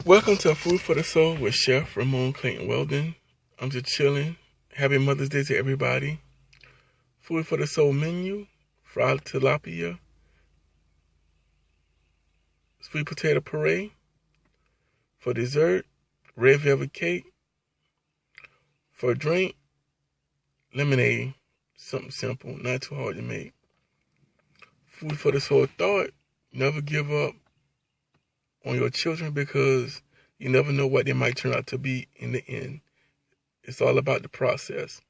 Welcome to Food for the Soul with Chef Ramon Clayton Weldon. I'm just chilling. Happy Mother's Day to everybody. Food for the Soul menu: fried tilapia, sweet potato puree. For dessert, red velvet cake. For drink, lemonade. Something simple, not too hard to make. Food for the Soul thought: never give up on your children because you never know what they might turn out to be in the end. It's all about the process.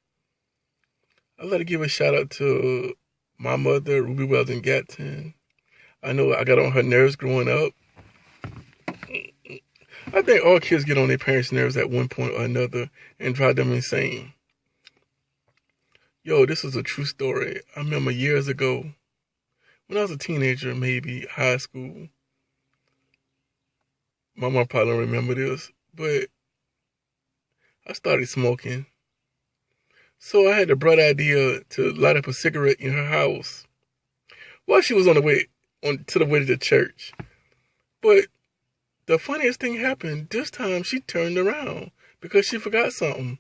I'd like to give a shout out to my mother, Ruby Weldon Gatton. I know I got on her nerves growing up. I think all kids get on their parents' nerves at one point or another and drive them insane. Yo, this is a true story. I remember years ago, when I was a teenager, maybe high school. My mom probably don't remember this, but I started smoking. So I had the bright idea to light up a cigarette in her house while she was on the way to the church. But the funniest thing happened. This time she turned around because she forgot something.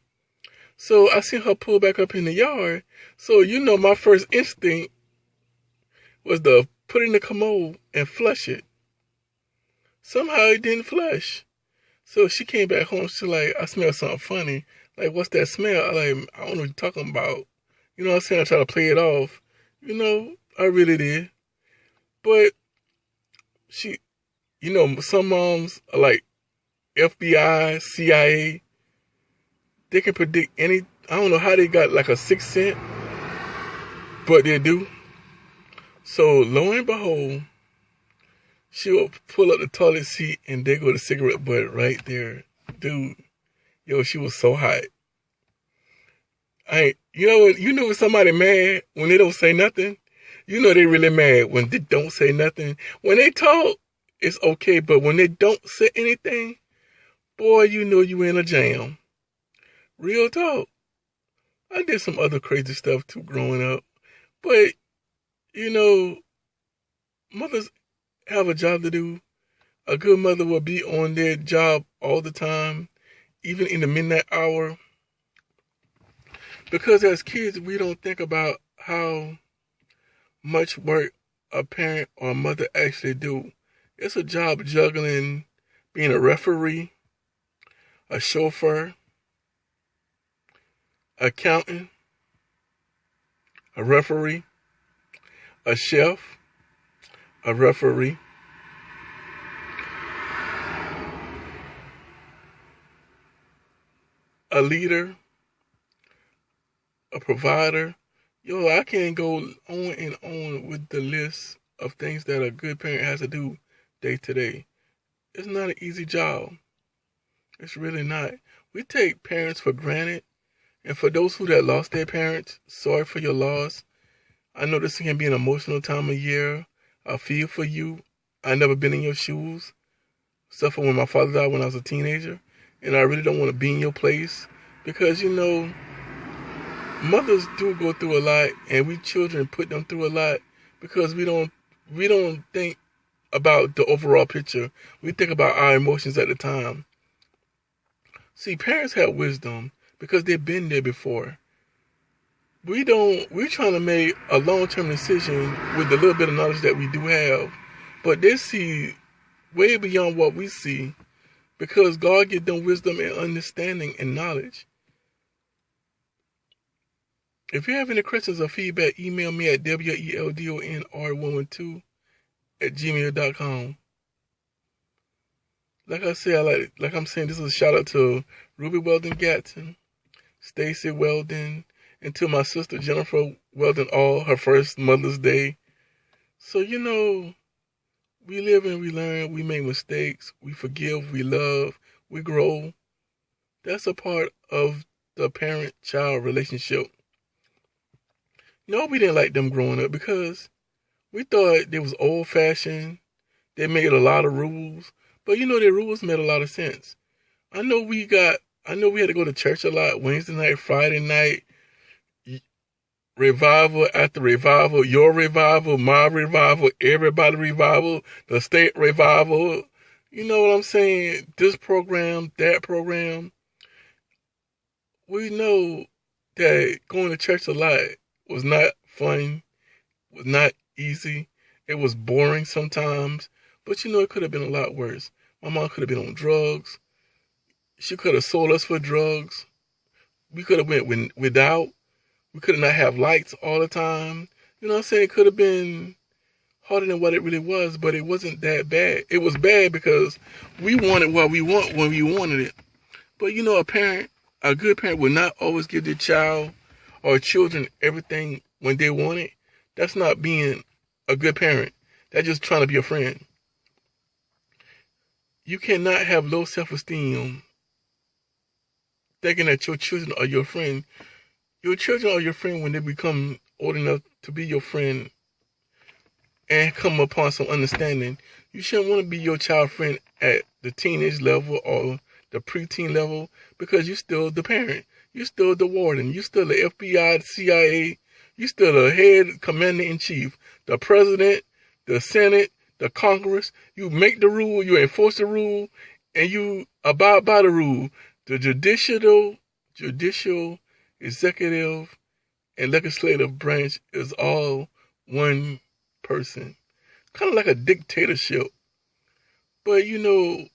So I seen her pull back up in the yard. So my first instinct was to put it in the commode and flush it. Somehow it didn't flush. So she came back home. She's like, I smell something funny. Like, what's that smell? I don't know what you're talking about. You know what I'm saying? I try to play it off. I really did. But some moms are like FBI, CIA. They can predict any. I don't know how they got like a sixth sense, but they do. So lo and behold, she will pull up the toilet seat and there go the cigarette butt right there. Dude, yo, she was so hot. When somebody mad when they don't say nothing? You know they really mad when they don't say nothing. When they talk, it's okay, but when they don't say anything, boy, you know you in a jam. Real talk. I did some other crazy stuff too growing up. But, mothers have a job to do. A good mother will be on their job all the time, even in the midnight hour. Because as kids, we don't think about how much work a parent or a mother actually do. It's a job juggling being a referee, a chauffeur, accountant, a referee, a chef, a referee, a leader, a provider. Yo, I can't go on and on with the list of things that a good parent has to do day to day. It's not an easy job. It's really not. We take parents for granted. And for those who that lost their parents, sorry for your loss. I know this can be an emotional time of year. I feel for you. I never been in your shoes. Except for when my father died when I was a teenager. And I really don't want to be in your place. Because, mothers do go through a lot. And we children put them through a lot. Because we don't think about the overall picture. We think about our emotions at the time. See, parents have wisdom because they've been there before. We're trying to make a long-term decision with the little bit of knowledge that we do have. But they see way beyond what we see because God gives them wisdom and understanding and knowledge. If you have any questions or feedback, email me at weldonr112@gmail.com. Like I said, like I'm saying, this is a shout out to Ruby Weldon Gatton, Stacy Weldon, and to my sister Jennifer Weldon, all her first Mother's Day. So, we live and we learn, we make mistakes, we forgive, we love, we grow. That's a part of the parent-child relationship. We didn't like them growing up because we thought they was old-fashioned. They made a lot of rules. But their rules made a lot of sense. I know we had to go to church a lot, Wednesday night, Friday night, revival after revival, your revival, my revival, everybody revival, the state revival. You know what I'm saying? This program, that program. We know that going to church a lot was not fun, was not easy. It was boring sometimes. But you know, it could have been a lot worse. My mom could have been on drugs. She could have sold us for drugs. We could have went without. We could have not have lights all the time. You know what I'm saying? It could have been harder than what it really was, but it wasn't that bad. It was bad because we wanted what we want when we wanted it. But you know, a good parent will not always give their child or children everything when they want it. That's not being a good parent. That's just trying to be a friend. You cannot have low self-esteem thinking that your children are your friend. Your children are your friend when they become old enough to be your friend and come upon some understanding. You shouldn't want to be your child friend at the teenage level or the preteen level because you're still the parent. You're still the warden. You're still the FBI, the CIA. You're still the head commander-in-chief, the president, the Senate, the Congress. You make the rule, you enforce the rule, and you abide by the rule. The judicial, executive, and legislative branch is all one person. Kind of like a dictatorship. But you know,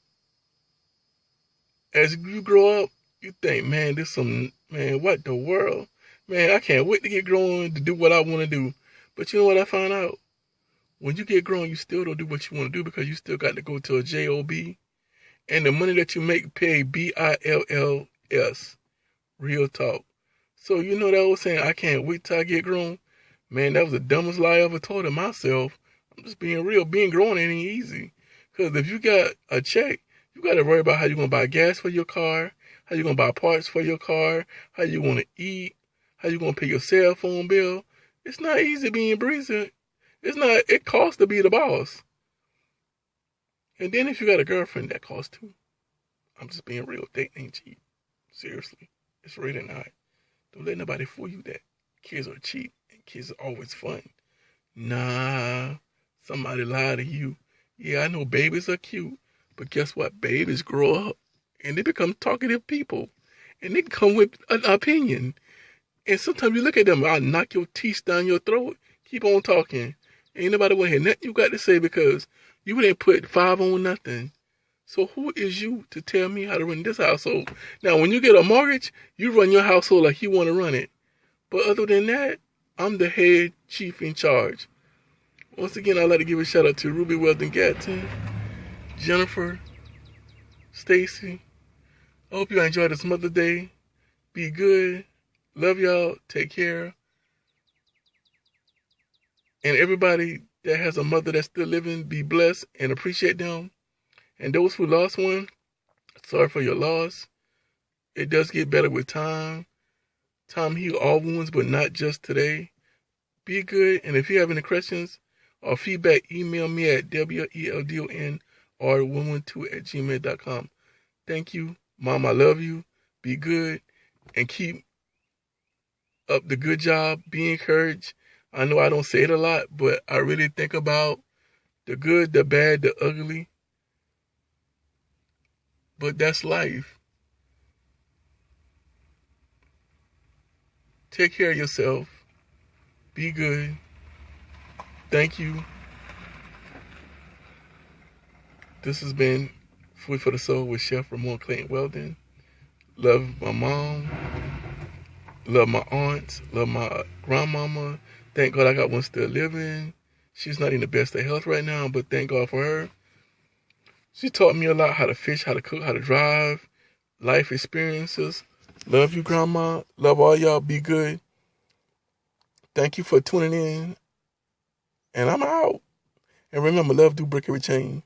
as you grow up, you think, man, what the world? Man, I can't wait to get grown to do what I want to do. But you know what I found out? When you get grown, you still don't do what you want to do because you still got to go to a job. And the money that you make pay bills. Real talk. So you know that I was saying, I can't wait till I get grown. Man, that was the dumbest lie I ever told to myself. I'm just being real. Being grown ain't easy. Because if you got a check, you got to worry about how you're going to buy gas for your car, how you're going to buy parts for your car, how you want to eat, how you going to pay your cell phone bill. It's not easy being breezy. It costs to be the boss. And then if you got a girlfriend, that costs too. I'm just being real. Dating ain't cheap. Seriously. It's really not. Don't let nobody fool you that kids are cheap and kids are always fun. Nah. Somebody lied to you. Yeah, I know babies are cute. But guess what? Babies grow up and they become talkative people. And they come with an opinion. And sometimes you look at them, I'll knock your teeth down your throat. Keep on talking. Ain't nobody want to hear nothing you got to say because you didn't put 5 on nothing. So who is you to tell me how to run this household? Now, when you get a mortgage, you run your household like you want to run it. But other than that, I'm the head chief in charge. Once again, I'd like to give a shout out to Ruby Weldon Gatton, Jennifer, Stacy. I hope you enjoyed this Mother's Day. Be good. Love y'all. Take care. And everybody that has a mother that's still living, be blessed and appreciate them. And those who lost one, sorry for your loss. It does get better with time. Time heals all wounds, but not just today. Be good. And if you have any questions or feedback, email me at weldonr112@gmail.com. Thank you. Mom, I love you. Be good. And keep up the good job. Be encouraged. I know I don't say it a lot, but I really think about the good, the bad, the ugly. But that's life. Take care of yourself. Be good. Thank you. This has been Food for the Soul with Chef Ramon Clayton Weldon. Love my mom. Love my aunts. Love my grandmama. Thank God I got one still living. She's not in the best of health right now, but thank God for her. She taught me a lot, how to fish, how to cook, how to drive, life experiences. Love you, Grandma. Love all y'all. Be good. Thank you for tuning in. And I'm out. And remember, love do break every chain.